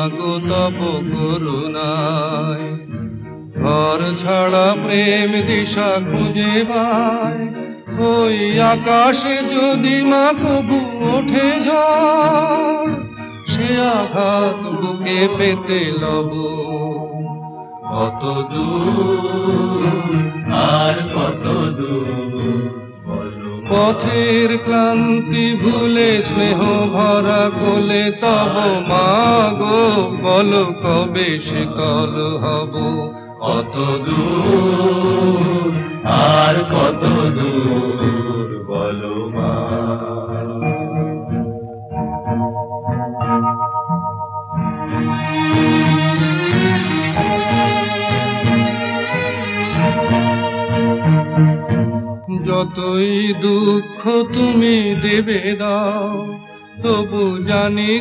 মাগো তব করুণায়। ঘর ছাড়া প্রেম দিশা খুঁজে পায়, ওই আকাশে যদি মা কবু ওঠে ঝড়, সে আঘাত বুকে পেতে লব। কত দূর আর কত দূর পথের ক্লান্তি ভুলে স্নেহ ভরা কোলে তব মাগো, বলো কবে শীতল হব। কত দূর আর কত দূর বলো মা। যতই দুঃখ তুমি দেবে দাও, তবু জানি